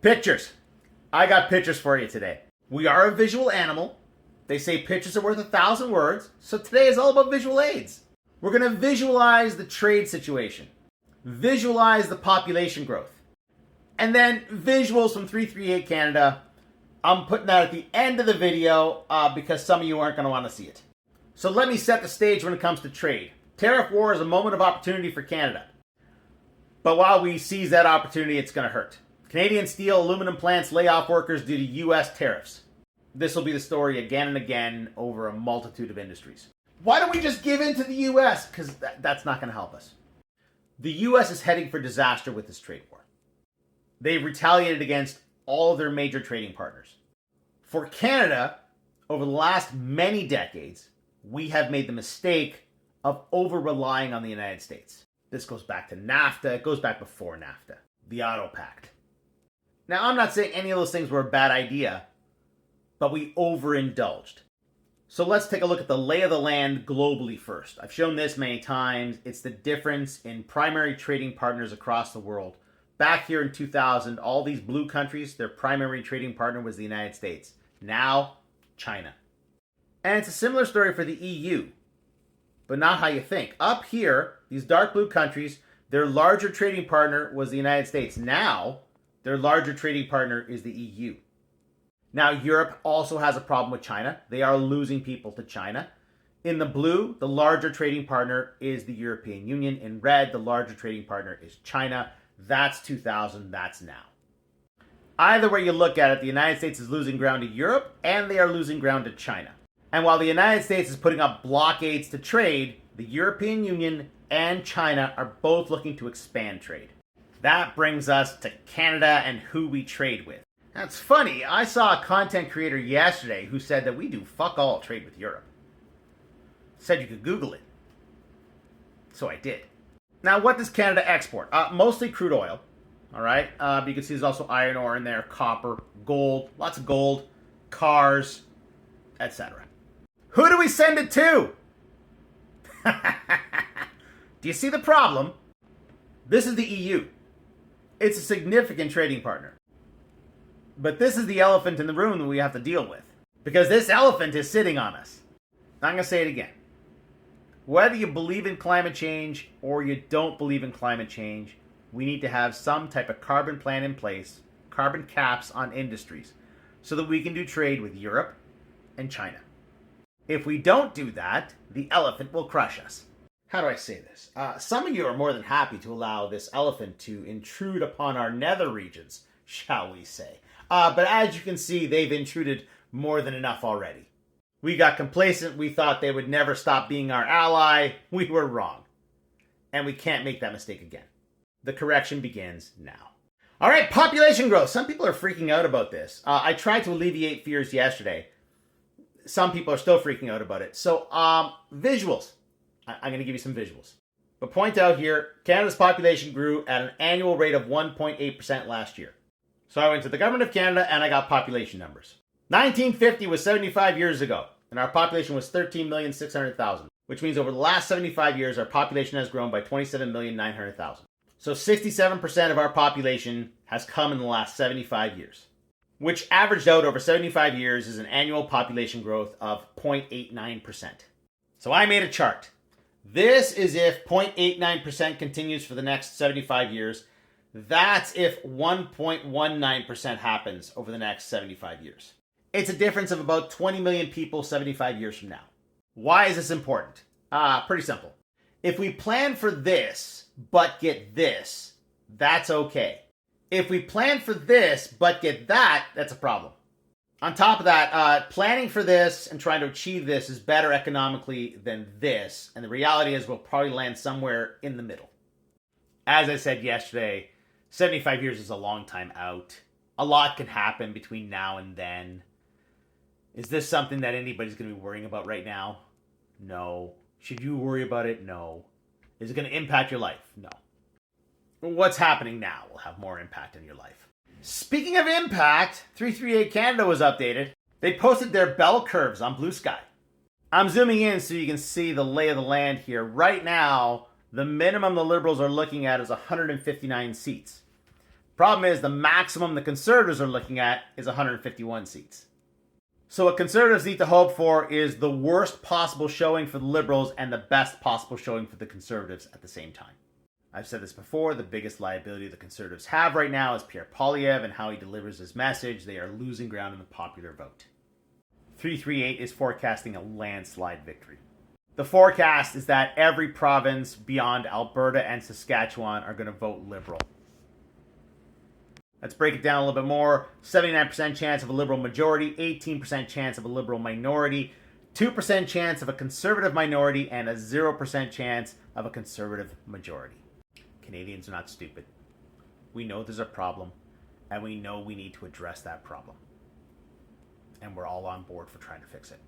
Pictures. I got pictures for you today. We are a visual animal. They say pictures are worth 1,000 words, so today is all about visual aids. We're going to visualize the trade situation, visualize the population growth, and then visuals from 338 Canada. I'm putting that at the end of the video because some of you aren't going to want to see it. So let me set the stage when it comes to trade. Tariff war is a moment of opportunity for Canada. But while we seize that opportunity, it's going to hurt. Canadian steel, aluminum plants lay off workers due to U.S. tariffs. This will be the story again and again over a multitude of industries. Why don't we just give in to the U.S.? Because that's not going to help us. The U.S. is heading for disaster with this trade war. They've retaliated against all of their major trading partners. For Canada, over the last many decades, we have made the mistake of over-relying on the United States. This goes back to NAFTA. It goes back before NAFTA. The Auto Pact. Now, I'm not saying any of those things were a bad idea, but we overindulged. So let's take a look at the lay of the land globally first. I've shown this many times. It's the difference in primary trading partners across the world. Back here in 2000, all these blue countries, their primary trading partner was the United States. Now, China. And it's a similar story for the EU, but not how you think. Up here, these dark blue countries, their larger trading partner was the United States. Now, their larger trading partner is the EU. Now, Europe also has a problem with China. They are losing people to China. In the blue, the larger trading partner is the European Union. In red, the larger trading partner is China. That's 2000. That's now. Either way you look at it, the United States is losing ground to Europe, and they are losing ground to China. And while the United States is putting up blockades to trade, the European Union and China are both looking to expand trade. That brings us to Canada and who we trade with. That's funny. I saw a content creator yesterday who said that we do fuck all trade with Europe. Said you could Google it. So I did. Now, what does Canada export? Mostly crude oil. All right. But you can see there's also iron ore in there, copper, gold, lots of gold, cars, etc. Who do we send it to? Do you see the problem? This is the EU. It's a significant trading partner. But this is the elephant in the room that we have to deal with. Because this elephant is sitting on us. I'm going to say it again. Whether you believe in climate change or you don't believe in climate change, we need to have some type of carbon plan in place, carbon caps on industries, so that we can do trade with Europe and China. If we don't do that, the elephant will crush us. How do I say this? Some of you are more than happy to allow this elephant to intrude upon our nether regions, shall we say. But as you can see, they've intruded more than enough already. We got complacent. We thought they would never stop being our ally. We were wrong. And we can't make that mistake again. The correction begins now. All right, population growth. Some people are freaking out about this. I tried to alleviate fears yesterday. Some people are still freaking out about it. So, visuals. I'm going to give you some visuals. But point out here, Canada's population grew at an annual rate of 1.8% last year. So I went to the Government of Canada and I got population numbers. 1950 was 75 years ago, and our population was 13,600,000, which means over the last 75 years, our population has grown by 27,900,000. So 67% of our population has come in the last 75 years, which averaged out over 75 years is an annual population growth of 0.89%. So I made a chart. This is if 0.89% continues for the next 75 years. That's if 1.19% happens over the next 75 years. It's a difference of about 20 million people 75 years from now. Why is this important? Pretty simple. If we plan for this, but get this, that's okay. If we plan for this, but get that, that's a problem. On top of that, planning for this and trying to achieve this is better economically than this. And the reality is we'll probably land somewhere in the middle. As I said yesterday, 75 years is a long time out. A lot can happen between now and then. Is this something that anybody's going to be worrying about right now? No. Should you worry about it? No. Is it going to impact your life? No. What's happening now will have more impact on your life. Speaking of impact, 338 Canada was updated. They posted their bell curves on Blue Sky. I'm zooming in so you can see the lay of the land here. Right now, the minimum the Liberals are looking at is 159 seats. Problem is, the maximum the Conservatives are looking at is 151 seats. So what Conservatives need to hope for is the worst possible showing for the Liberals and the best possible showing for the Conservatives at the same time. I've said this before, the biggest liability the Conservatives have right now is Pierre Poilievre and how he delivers his message. They are losing ground in the popular vote. 338 is forecasting a landslide victory. The forecast is that every province beyond Alberta and Saskatchewan are going to vote Liberal. Let's break it down a little bit more. 79% chance of a Liberal majority, 18% chance of a Liberal minority, 2% chance of a Conservative minority, and a 0% chance of a Conservative majority. Canadians are not stupid. We know there's a problem, and we know we need to address that problem. And we're all on board for trying to fix it.